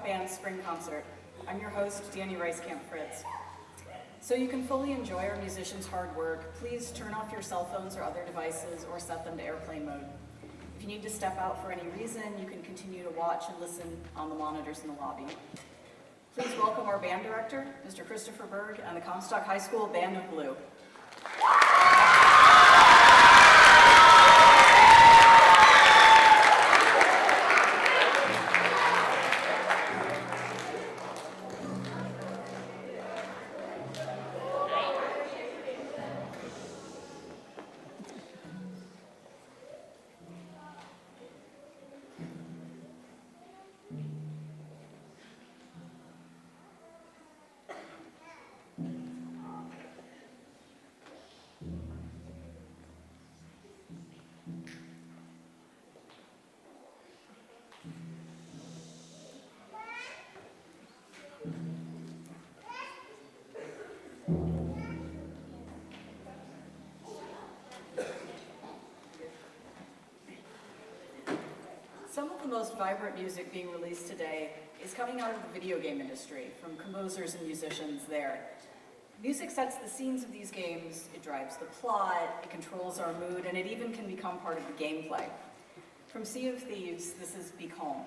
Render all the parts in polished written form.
Comstock Band's spring concert. I'm your host, Danny Rice-Camp-Fritz. So you can fully enjoy our musicians' hard work, please turn off your cell phones or other devices or set them to airplane mode. If you need to step out for any reason, you can continue to watch and listen on the monitors in the lobby. Please welcome our band director, Mr. Christopher Berg, and the Comstock High School Band of Blue. Some of the most vibrant music being released today is coming out of the video game industry, from composers and musicians there. Music sets the scenes of these games, it drives the plot, it controls our mood, and it even can become part of the gameplay. From Sea of Thieves, this is Be Calm.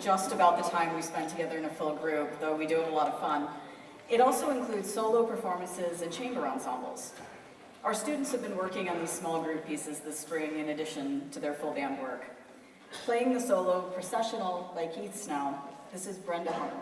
just about the time we spend together in a full group, though we do have a lot of fun. It also includes solo performances and chamber ensembles. Our students have been working on these small group pieces this spring in addition to their full band work. Playing the solo processional by Keith Snow, this is Brenda Hunter.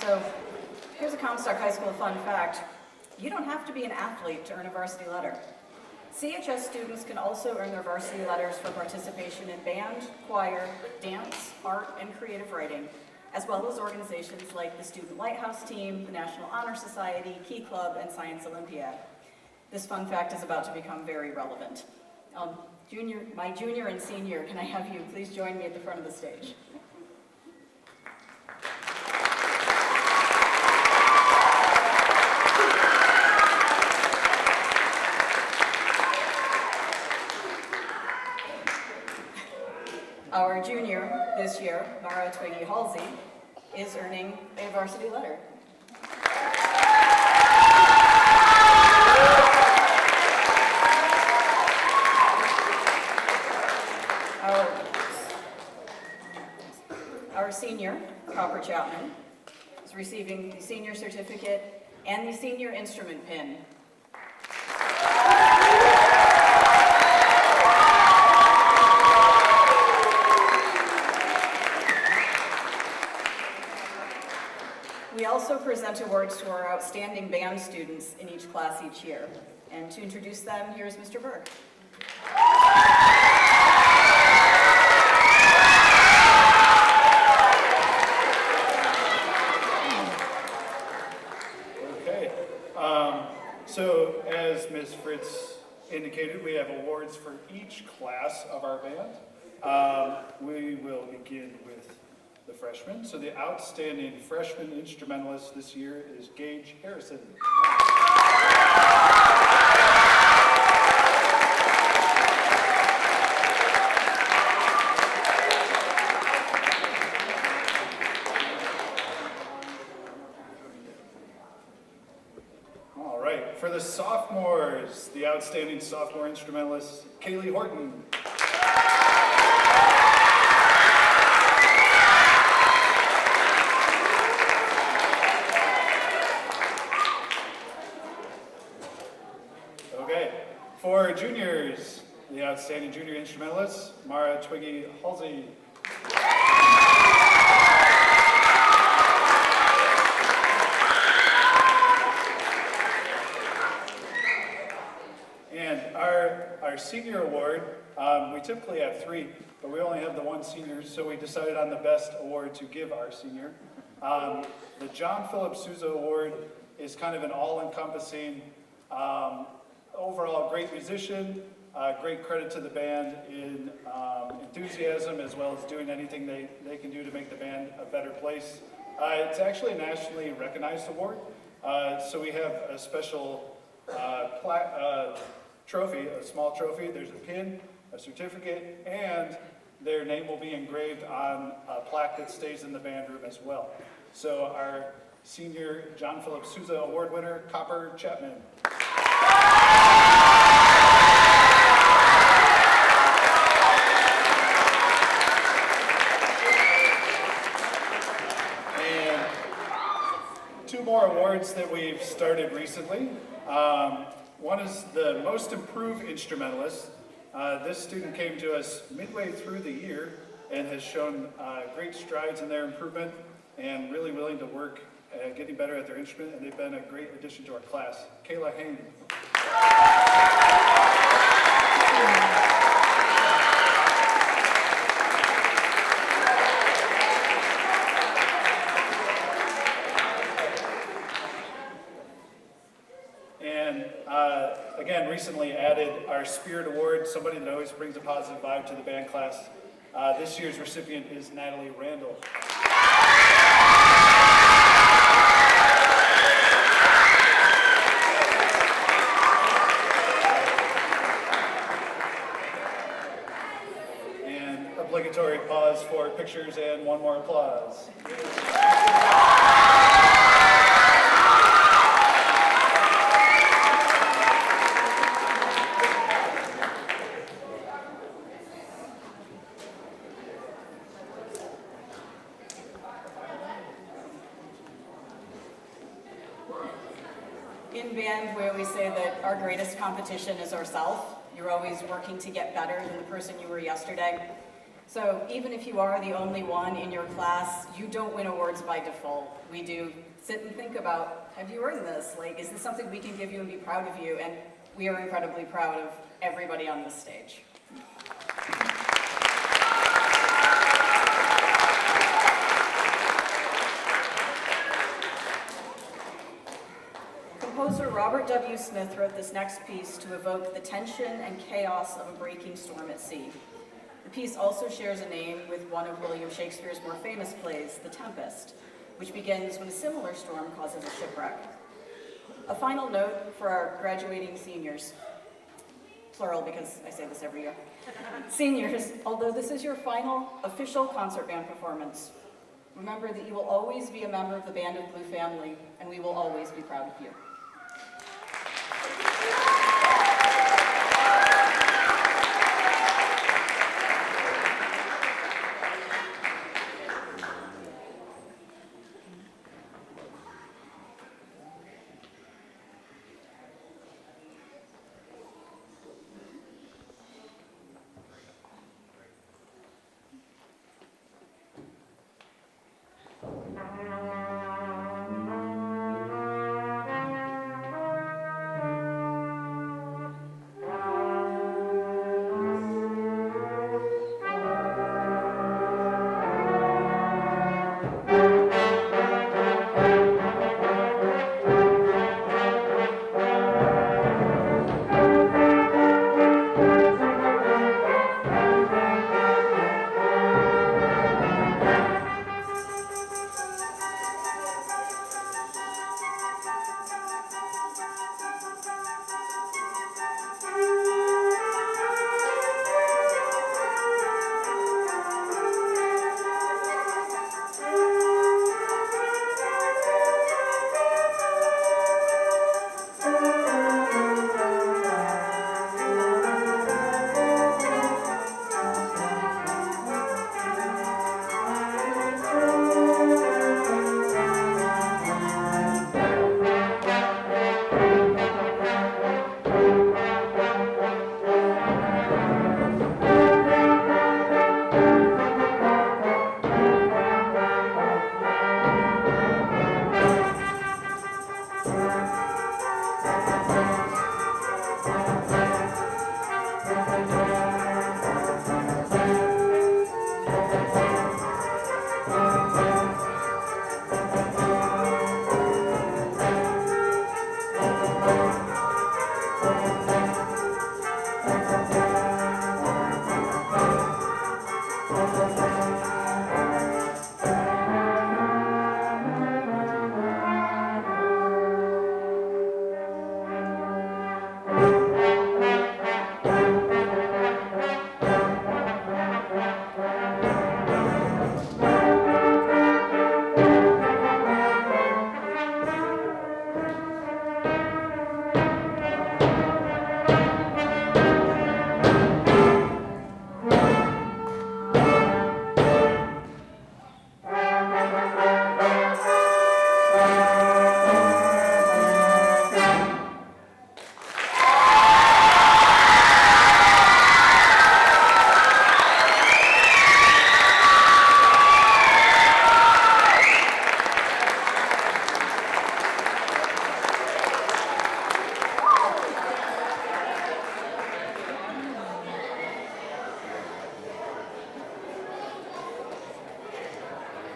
So here's a Comstock High School fun fact. You don't have to be an athlete to earn a varsity letter. CHS students can also earn their varsity letters for participation in band, choir, dance, art, and creative writing, as well as organizations like the Student Lighthouse Team, the National Honor Society, Key Club, and Science Olympiad. This fun fact is about to become very relevant. My junior and senior, can I have you please join me at the front of the stage? Our junior this year, Mara Twiggy Halsey, is earning a varsity letter. Our senior, Copper Chapman, is receiving the senior certificate and the senior instrument pin. We also present awards to our outstanding band students in each class each year. And to introduce them, here's Mr. Berg. Okay. So as Ms. Fritz indicated, we have awards for each class of our band. We will begin with the freshmen. So the outstanding freshman instrumentalist this year is Gage Harrison. All outstanding sophomore instrumentalist, Kaylee Horton. Okay, for juniors, the outstanding junior instrumentalist, Mara Twiggy Halsey. And our senior award, we typically have 3, but we only have the 1 senior, so we decided on the best award to give our senior. The John Philip Sousa Award is kind of an all-encompassing, overall great musician, great credit to the band in enthusiasm as well as doing anything they can do to make the band a better place. It's actually a nationally recognized award, so we have a special trophy, a small trophy. There's a pin, a certificate, and their name will be engraved on a plaque that stays in the band room as well. So our senior John Philip Sousa Award winner, Copper Chapman. And 2 more awards that we've started recently. One is the Most Improved Instrumentalist. This student came to us midway through the year and has shown great strides in their improvement and really willing to work at getting better at their instrument, and they've been a great addition to our class. Kayla Hain. And again, recently added our Spirit Award, somebody that always brings a positive vibe to the band class. This year's recipient is Natalie Randall. And obligatory pause for pictures and 1 more applause. In band, we always say that our greatest competition is ourselves. You're always working to get better than the person you were yesterday. So even if you are the only one in your class, you don't win awards by default. We do sit and think about, have you earned this? Like, is this something we can give you and be proud of you? And we are incredibly proud of everybody on this stage. Composer Robert W. Smith wrote this next piece to evoke the tension and chaos of a breaking storm at sea. The piece also shares a name with one of William Shakespeare's more famous plays, The Tempest, which begins when a similar storm causes a shipwreck. A final note for our graduating seniors, plural because I say this every year. Seniors, although this is your final official concert band performance, remember that you will always be a member of the Band of Blue family, and we will always be proud of you.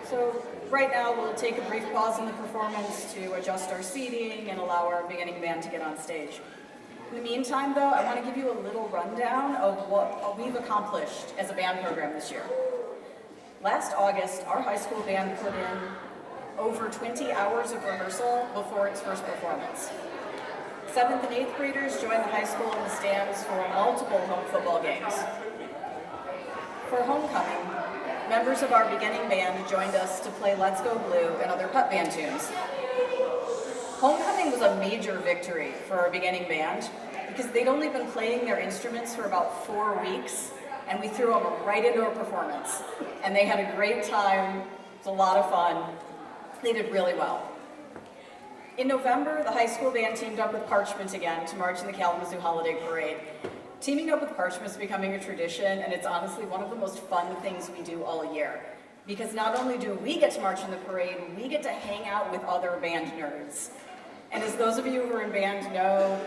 So right now we'll take a brief pause in the performance to adjust our seating and allow our beginning band to get on stage. In the meantime though, I want to give you a little rundown of what we've accomplished as a band program this year. Last August, our high school band put in over 20 hours of rehearsal before its first performance. 7th and 8th graders joined the high school in the stands for multiple home football games. For homecoming, members of our beginning band joined us to play Let's Go Blue and other pep band tunes. Homecoming was a major victory for our beginning band because they'd only been playing their instruments for about 4 weeks, and we threw them right into a performance. And they had a great time, it was a lot of fun. They did really well. In November, the high school band teamed up with Parchment again to march in the Kalamazoo Holiday Parade. Teaming up with Parchment is becoming a tradition, and it's honestly one of the most fun things we do all year. Because not only do we get to march in the parade, we get to hang out with other band nerds. And as those of you who are in band know,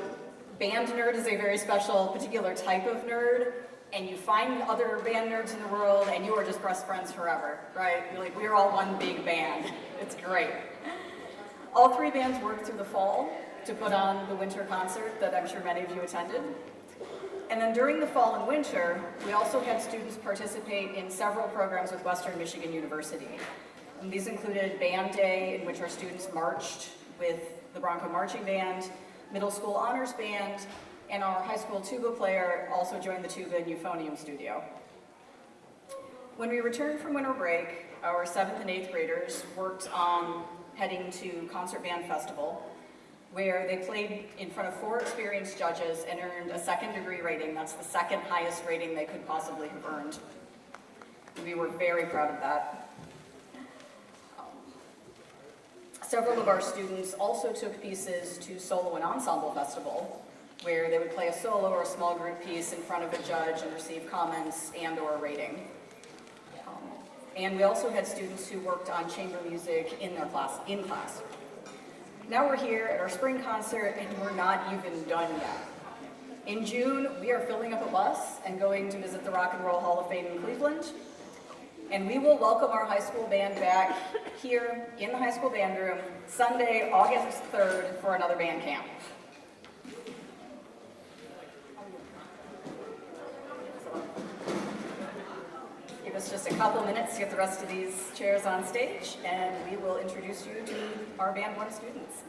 band nerd is a very special, particular type of nerd, and you find other band nerds in the world, and you are just best friends forever, right? You're like, we're all one big band. It's great. All 3 bands worked through the fall to put on the winter concert that I'm sure many of you attended. And then during the fall and winter, we also had students participate in several programs with Western Michigan University. And these included Band Day, in which our students marched with the Bronco Marching Band, Middle School Honors Band, and our high school tuba player also joined the tuba and euphonium studio. When we returned from winter break, our 7th and 8th graders worked on heading to Concert Band Festival, where they played in front of 4 experienced judges and earned a 2nd degree rating. That's the 2nd highest rating they could possibly have earned. We were very proud of that. Several of our students also took pieces to Solo and Ensemble Festival, where they would play a solo or a small group piece in front of a judge and receive comments and or a rating. And we also had students who worked on chamber music in class. Now we're here at our spring concert, and we're not even done yet. In June, we are filling up a bus and going to visit the Rock and Roll Hall of Fame in Cleveland. And we will welcome our high school band back here in the high school band room Sunday, August 3rd for another band camp. Give us just a couple minutes to get the rest of these chairs on stage, and we will introduce you to our Band 1 students.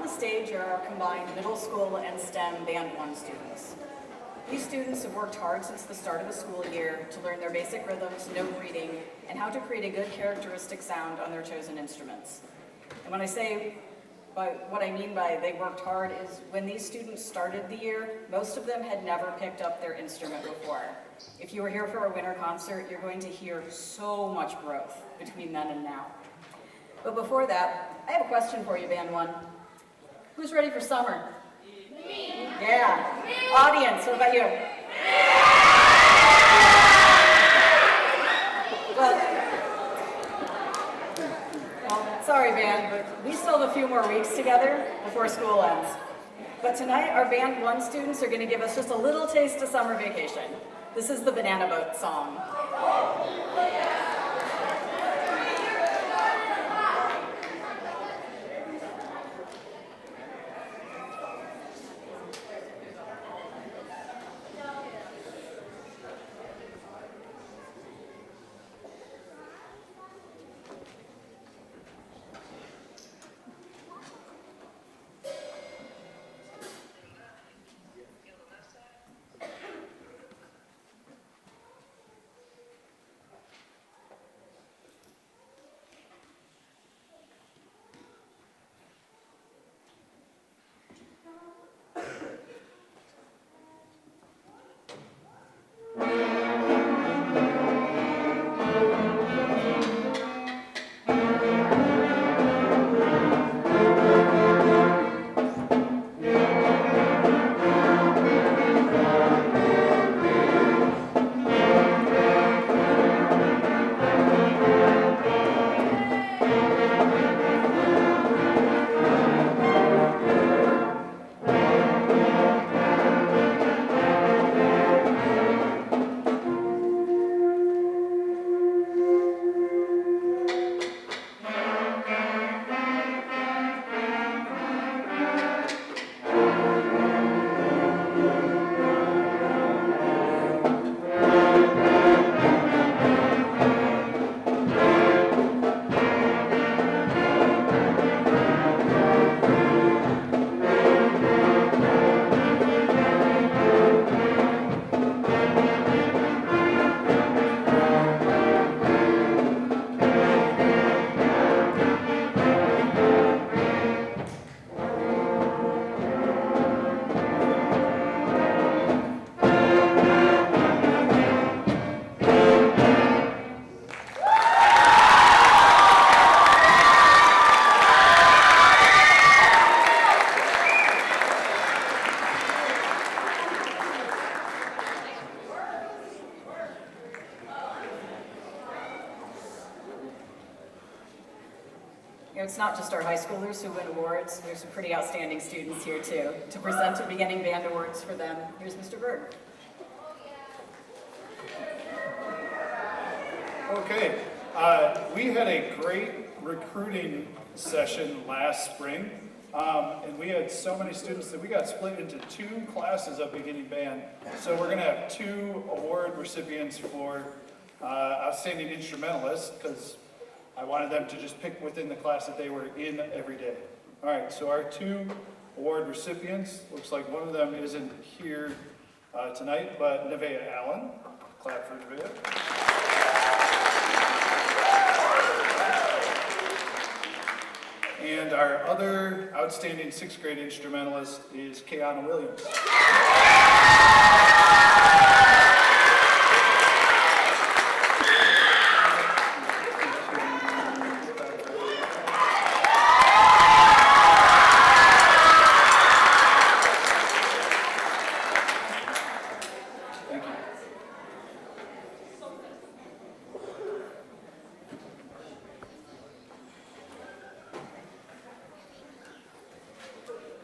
the stage are our combined middle school and STEM Band 1 students. These students have worked hard since the start of the school year to learn their basic rhythms, note reading, and how to create a good characteristic sound on their chosen instruments. And when I say what I mean by they worked hard is when these students started the year, most of them had never picked up their instrument before. If you were here for a winter concert, you're going to hear so much growth between then and now. But before that, I have a question for you, Band 1. Who's ready for summer? Me. Yeah. Me. Audience, what about you? Well, sorry, band, but we still have a few more weeks together before school ends. But tonight, our Band 1 students are going to give us just a little taste of summer vacation. This is the Banana Boat song. It's not just our high schoolers who win awards. There's some pretty outstanding students here too. To present the beginning band awards for them, here's Mr. Berg. Okay, we had a great recruiting session last spring, and we had so many students that we got split into 2 classes of beginning band. So we're going to have 2 award recipients for outstanding instrumentalists, because I wanted them to just pick within the class that they were in every day. All right, so our 2 award recipients, looks like one of them isn't here tonight, but Nevaeh Allen. Clap for Nevaeh. And our other outstanding 6th grade instrumentalist is Kiana Williams.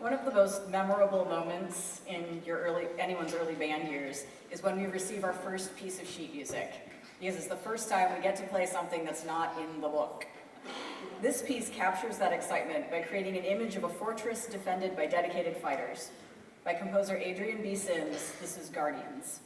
One of the most memorable moments in anyone's early band years is when we receive our first piece of sheet music, because it's the first time we get to play something that's not in the book. This piece captures that excitement by creating an image of a fortress defended by dedicated fighters. By composer Adrian B. Sims, this is Guardians.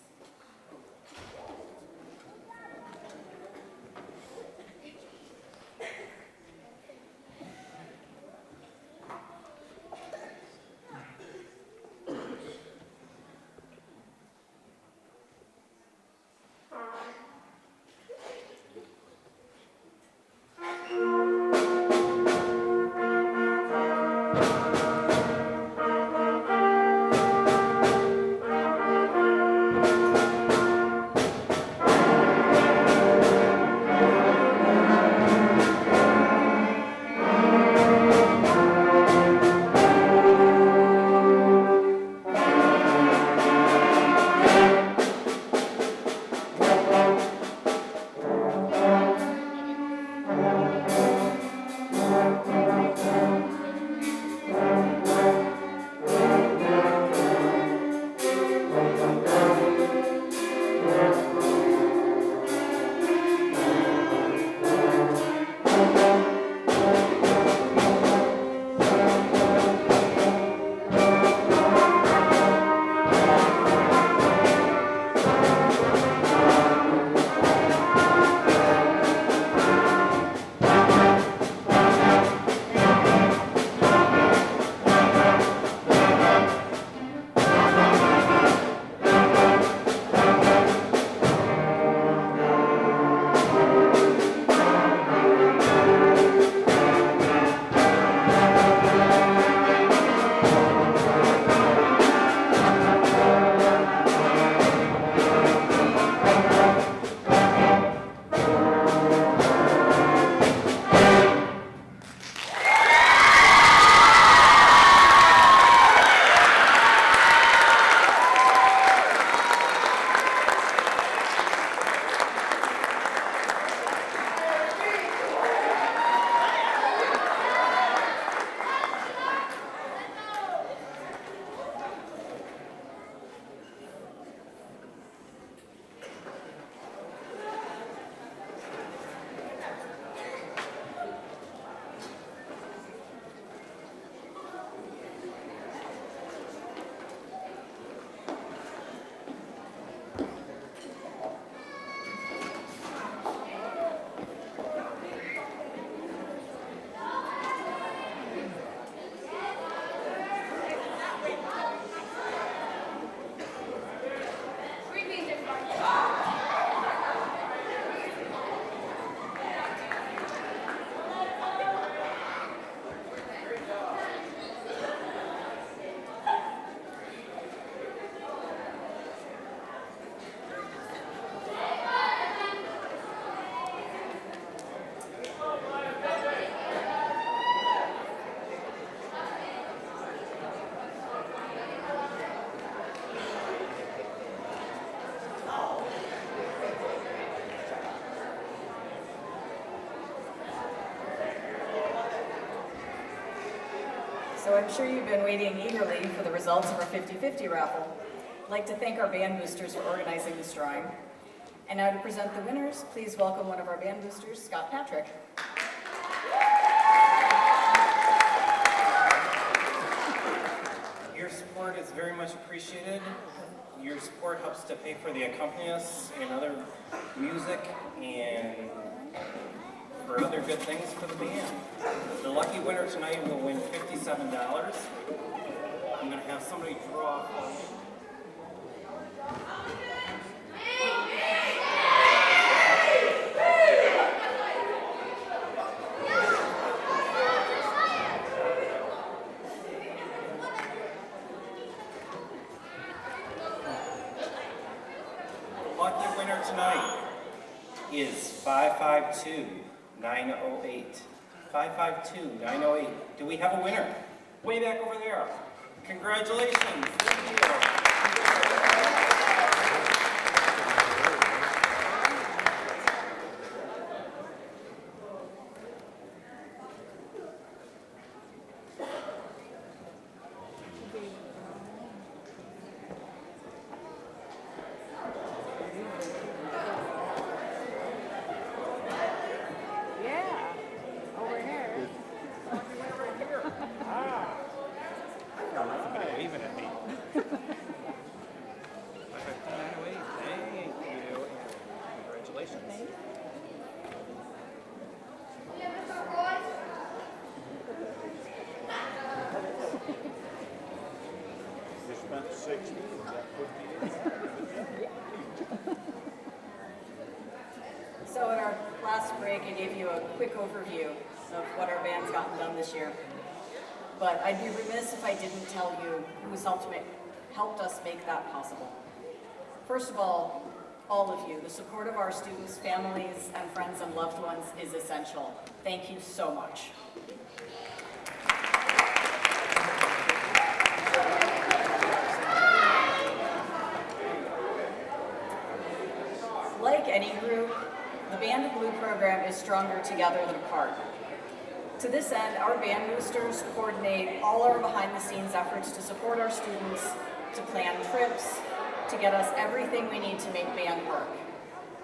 I'm sure you've been waiting eagerly for the results of our 50-50 raffle. I'd like to thank our band boosters for organizing this drawing. And now to present the winners, please welcome one of our band boosters, Scott Patrick. Your support is very much appreciated. Your support helps to pay for the accompanist and other music and for other good things for the band. The lucky winner tonight will win $57. I'm going to have somebody draw. Lucky winner tonight is 552-908. 552-908. Do we have a winner? Way back over there. Congratulations. Thank you. Waving at me. 552-908. Thank you. Congratulations. You spent 60, was that 58? So at our last break, I gave you a quick overview of what our band's gotten done this year. But I'd be remiss if I didn't tell you who's helped us make that possible. First of all of you, the support of our students, families, and friends and loved ones is essential. Thank you so much. Like any group, the Band of Blue program is stronger together than apart. To this end, our band boosters coordinate all our behind-the-scenes efforts to support our students, to plan trips, to get us everything we need to make band work.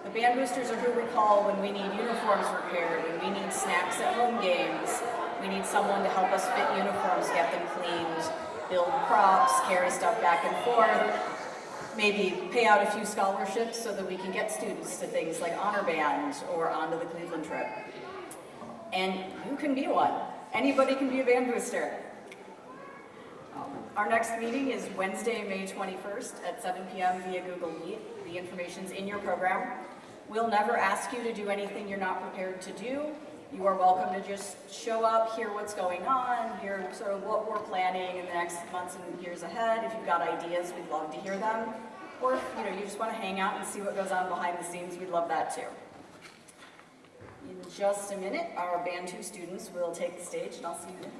The band boosters are who we call when we need uniforms repaired, when we need snacks at home games, we need someone to help us fit uniforms, get them cleaned, build props, carry stuff back and forth, maybe pay out a few scholarships so that we can get students to things like Honor Band or onto the Cleveland trip. And you can be one. Anybody can be a band booster. Our next meeting is Wednesday, May 21st at 7 p.m. via Google Meet. The information's in your program. We'll never ask you to do anything you're not prepared to do. You are welcome to just show up, hear what's going on, hear sort of what we're planning in the next months and years ahead. If you've got ideas, we'd love to hear them. Or if you just want to hang out and see what goes on behind the scenes, we'd love that too. In just a minute, our Band 2 students will take the stage, and I'll see you then.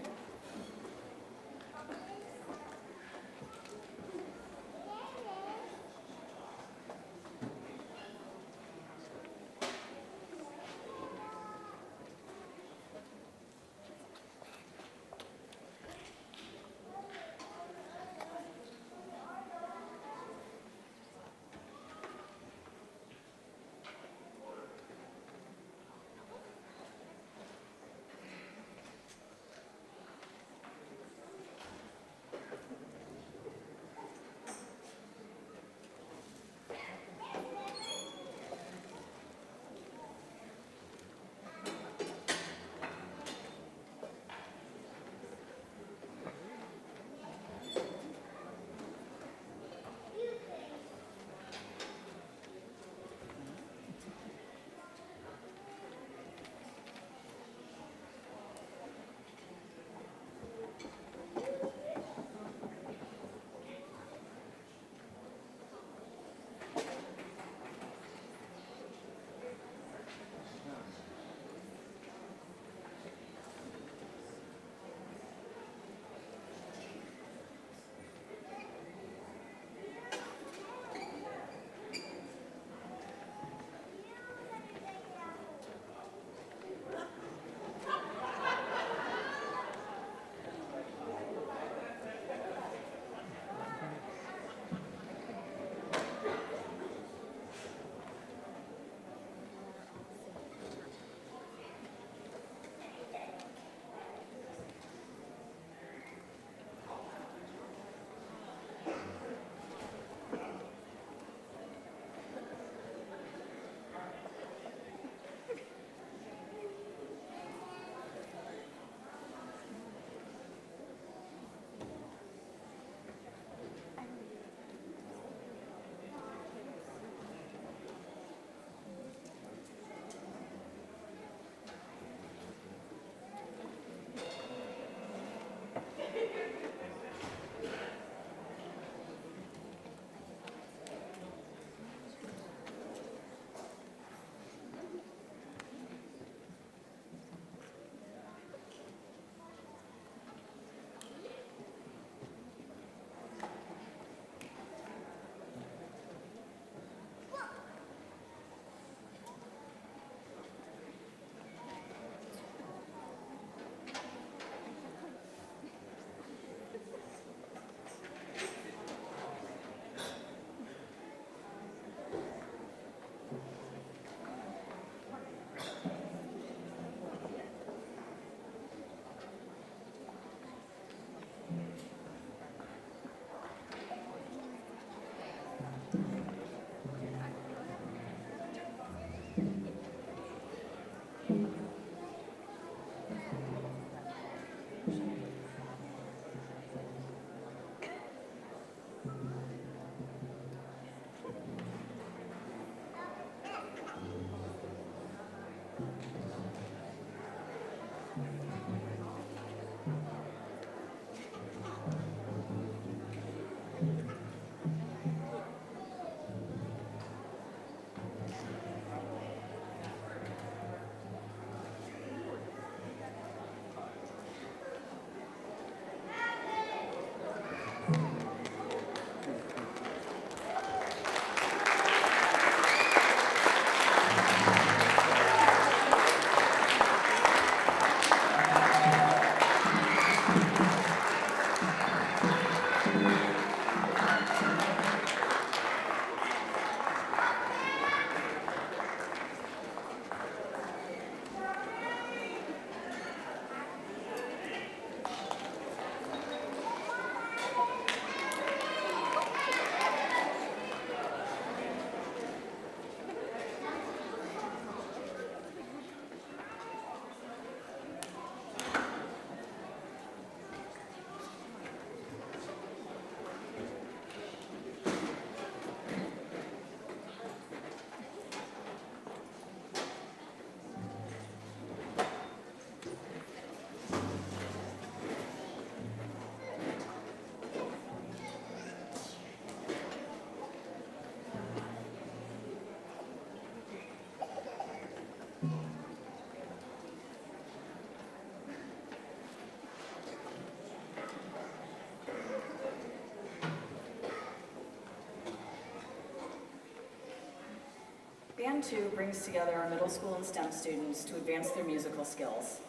Band 2 brings together our middle school and STEM students to advance their musical skills.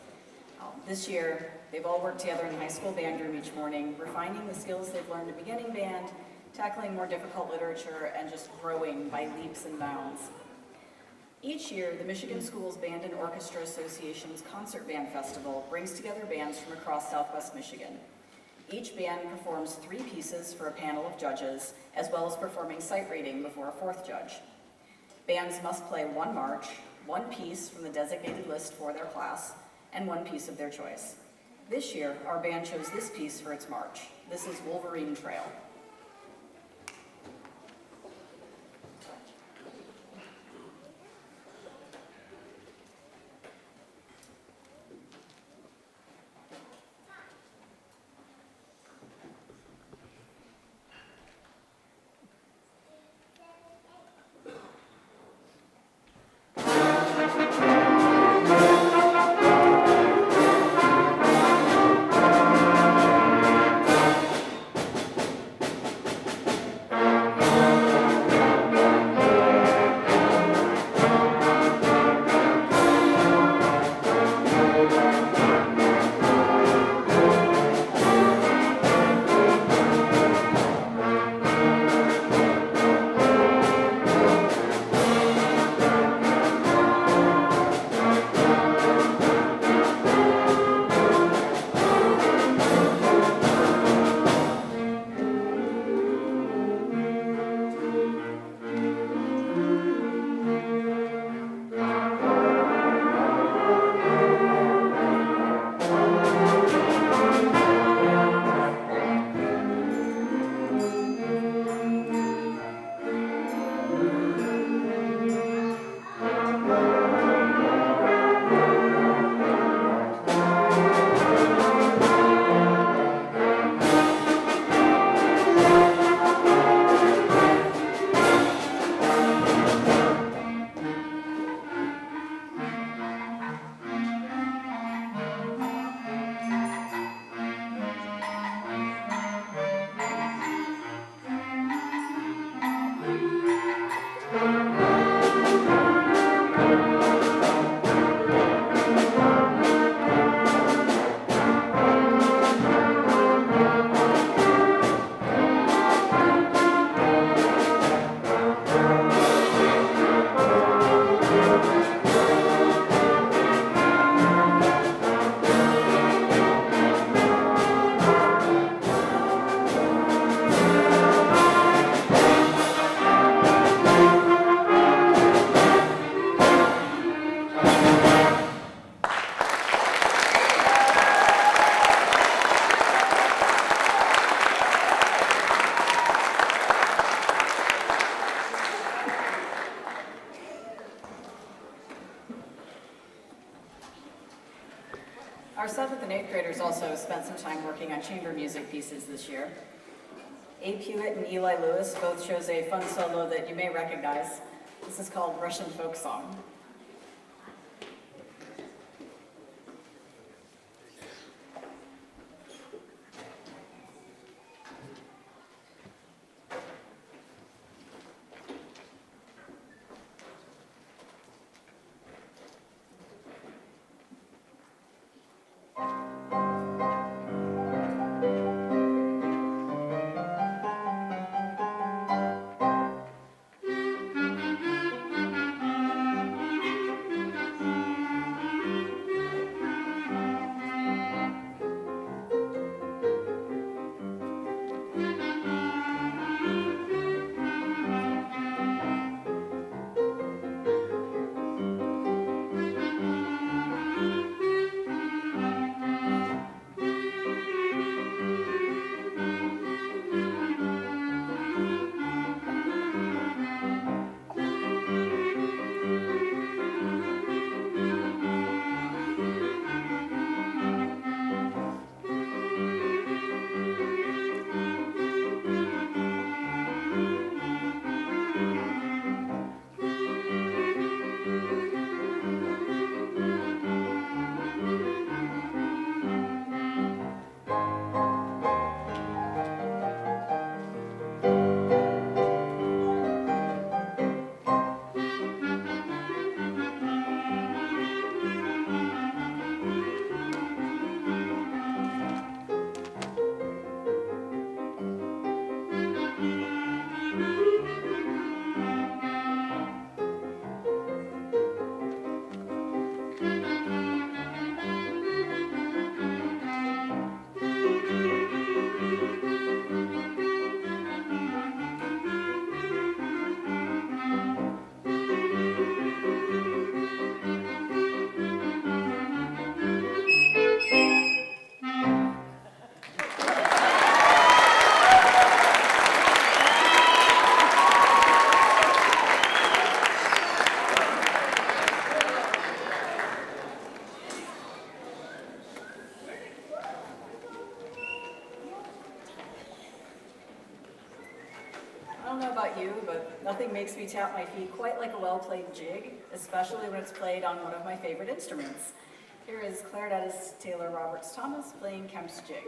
This year, they've all worked together in the high school band room each morning, refining the skills they've learned at beginning band, tackling more difficult literature, and just growing by leaps and bounds. Each year, the Michigan Schools Band and Orchestra Association's Concert Band Festival brings together bands from across Southwest Michigan. Each band performs 3 pieces for a panel of judges, as well as performing sight reading before a 4th judge. Bands must play 1 march, 1 piece from the designated list for their class, and 1 piece of their choice. This year, our band chose this piece for its march. This is Wolverine Trail. Our 7th and 8th graders also spent some time working on chamber music pieces this year. Abe Hewitt and Eli Lewis both chose a fun solo that you may recognize. This is called Russian Folk Song. don't know about you, but nothing makes me tap my feet quite like a well-played jig, especially when it's played on one of my favorite instruments. Here is clarinetist Taylor Roberts Thomas playing Kemp's jig.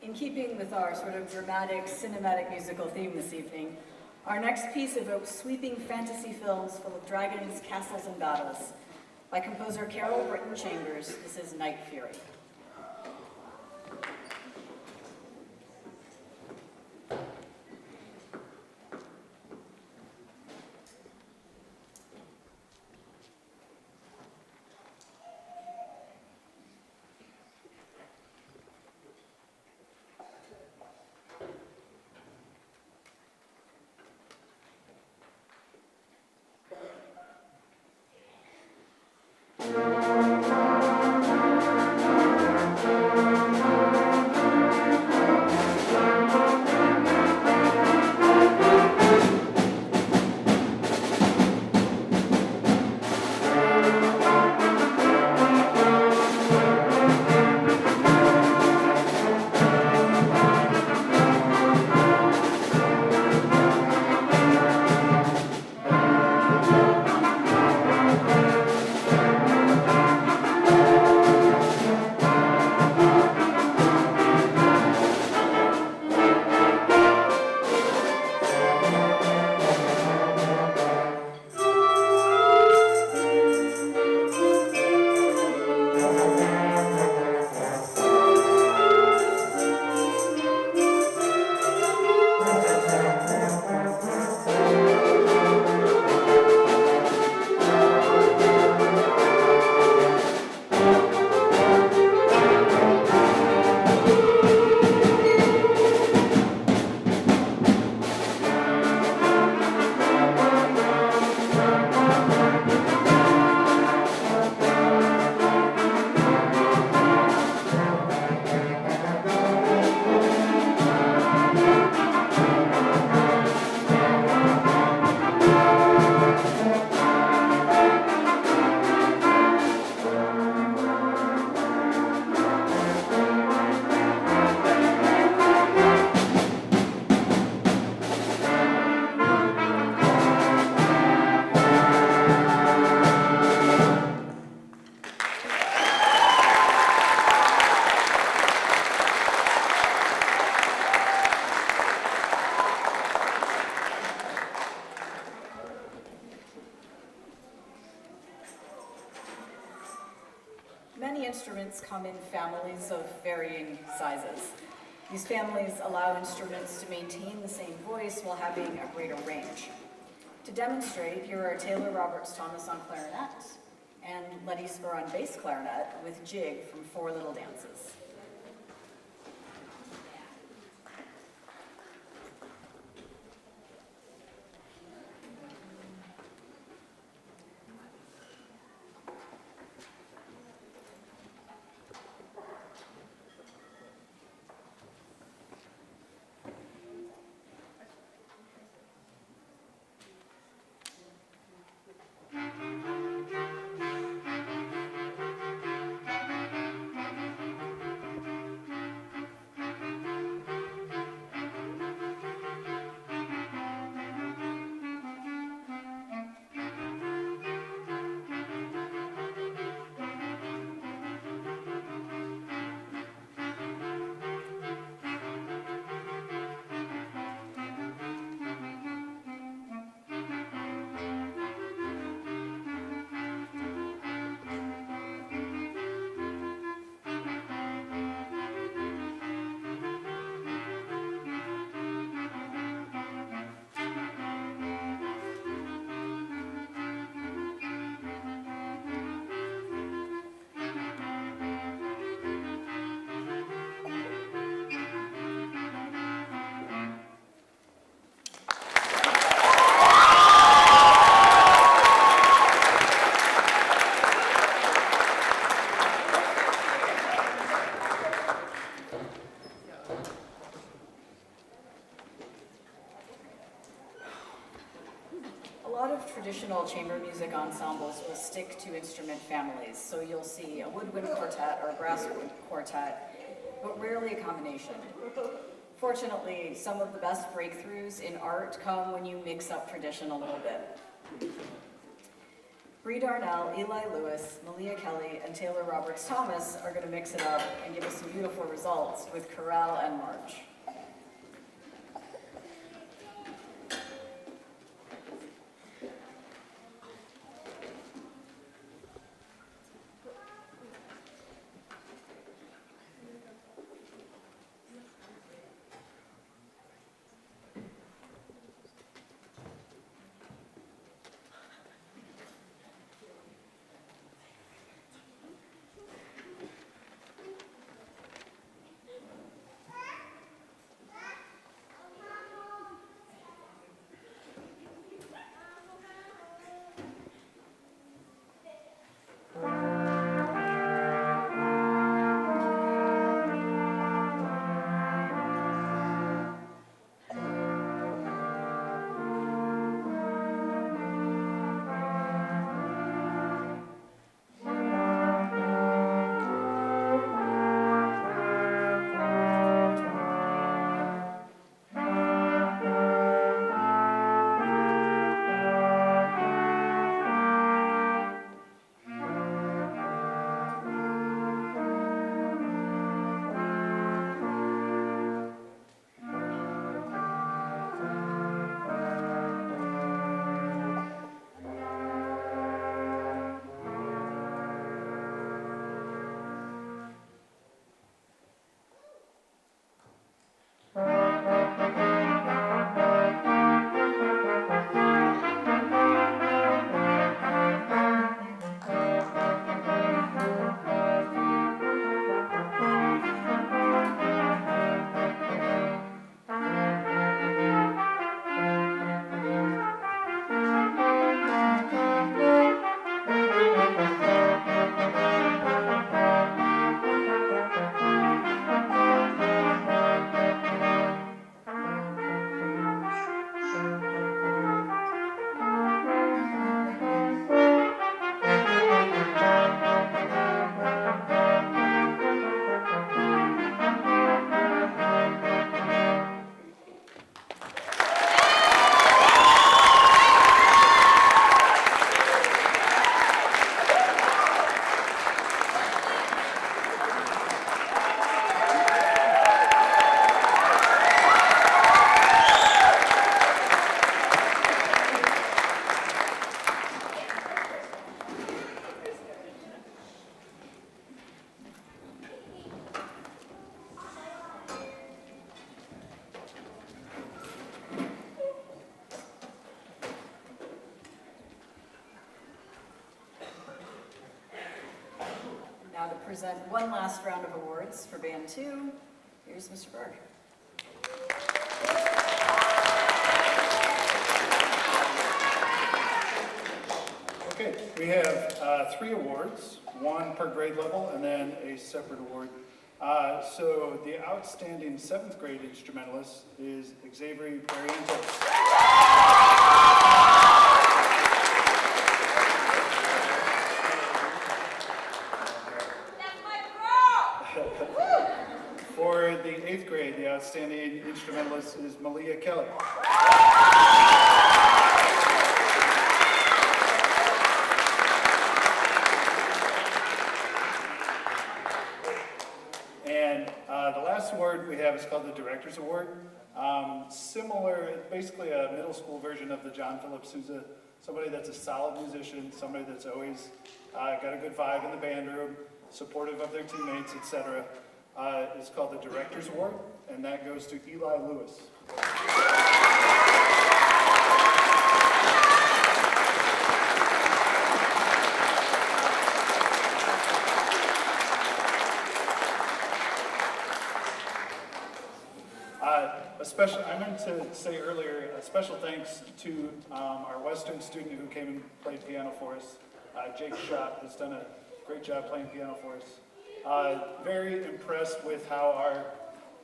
In keeping with our sort of dramatic, cinematic musical theme this evening, our next piece evokes sweeping fantasy films full of dragons, castles, and battles. By composer Carol Britton Chambers, this is Night Fury. kits come in families of varying sizes. These families allow instruments to maintain the same voice while having a greater range. To demonstrate, here are Taylor Roberts Thomas on clarinet and Letty Spur on bass clarinet with Jig from Four Little Dances. Traditional chamber music ensembles will stick to instrument families, so you'll see a woodwind quartet or a brass quartet, but rarely a combination. Fortunately, some of the best breakthroughs in art come when you mix up tradition a little bit. Bree Darnell, Eli Lewis, Malia Kelly, and Taylor Roberts Thomas are going to mix it up and give us some beautiful results with chorale and march. present one last round of awards for Band 2. Here's Mr. Berg. Okay, we have 3 awards, one per grade level, and then a separate award. So the outstanding 7th grade instrumentalist is Xavier Barrientos. For the 8th grade, the outstanding instrumentalist is Malia Kelly. And the last award we have is called the Director's Award. Similar, basically a middle school version of the John Philip Sousa. Somebody that's a solid musician, somebody that's always got a good vibe in the band room, supportive of their teammates, etc. It's called the Director's Award, and that goes to Eli Lewis. I meant to say earlier, a special thanks to our Western student who came and played piano for us. Jake Schott has done a great job playing piano for us. Very impressed with how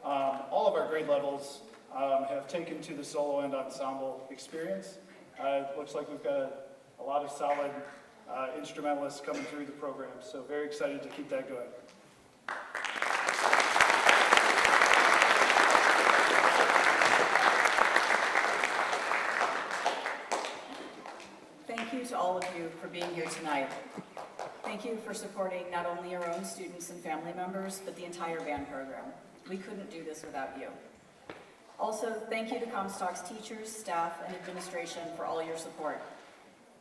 all of our grade levels have taken to the solo and ensemble experience. It looks like we've got a lot of solid instrumentalists coming through the program, so very excited to keep that going. Thank you to all of you for being here tonight. Thank you for supporting not only your own students and family members, but the entire band program. We couldn't do this without you. Also, thank you to Comstock's teachers, staff, and administration for all your support.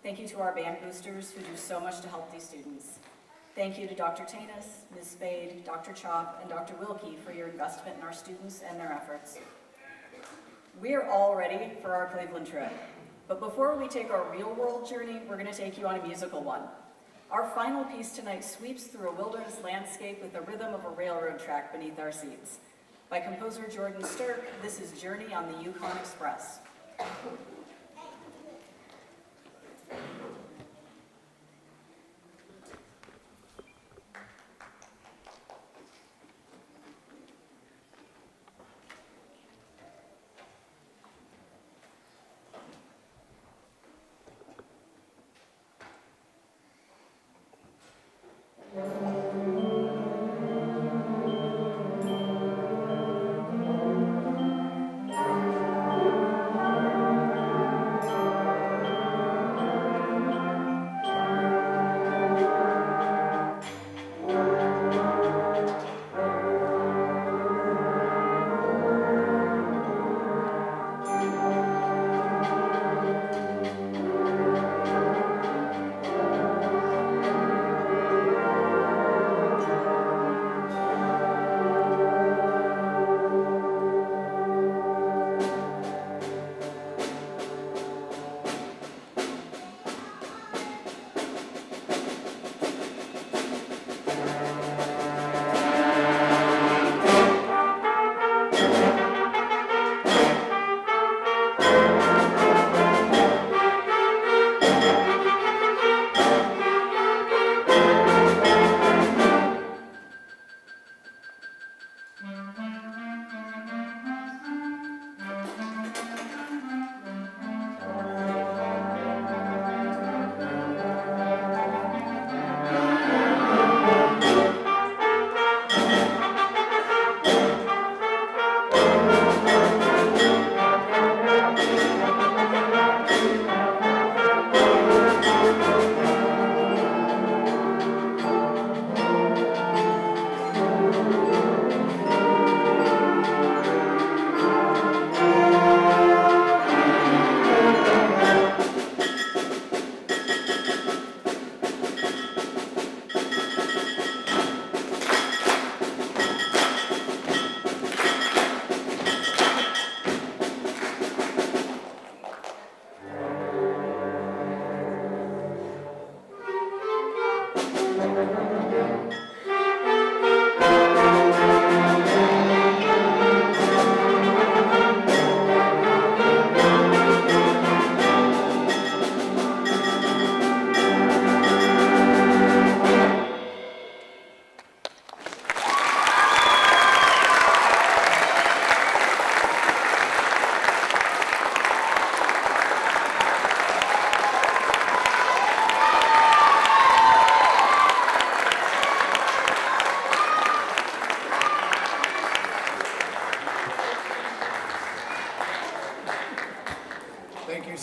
Thank you to our band boosters who do so much to help these students. Thank you to Dr. Tanis, Ms. Spade, Dr. Chop, and Dr. Wilkie for your investment in our students and their efforts. We are all ready for our Cleveland trip. But before we take our real-world journey, we're going to take you on a musical one. Our final piece tonight sweeps through a wilderness landscape with the rhythm of a railroad track beneath our seats. By composer Jordan Stirk, this is Journey on the Yukon Express.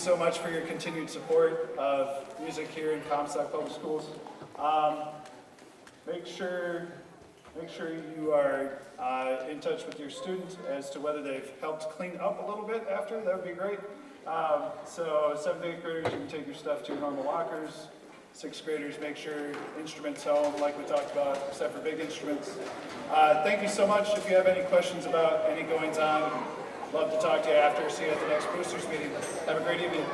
so much for your continued support of music here in Comstock Public Schools. Make sure you are in touch with your students as to whether they've helped clean up a little bit after. That would be great. So 7th, 8th graders, you can take your stuff to your normal lockers. 6th graders, make sure instruments home, like we talked about, except for big instruments. Thank you so much. If you have any questions about any goings on, love to talk to you after. See you at the next boosters meeting. Have a great evening.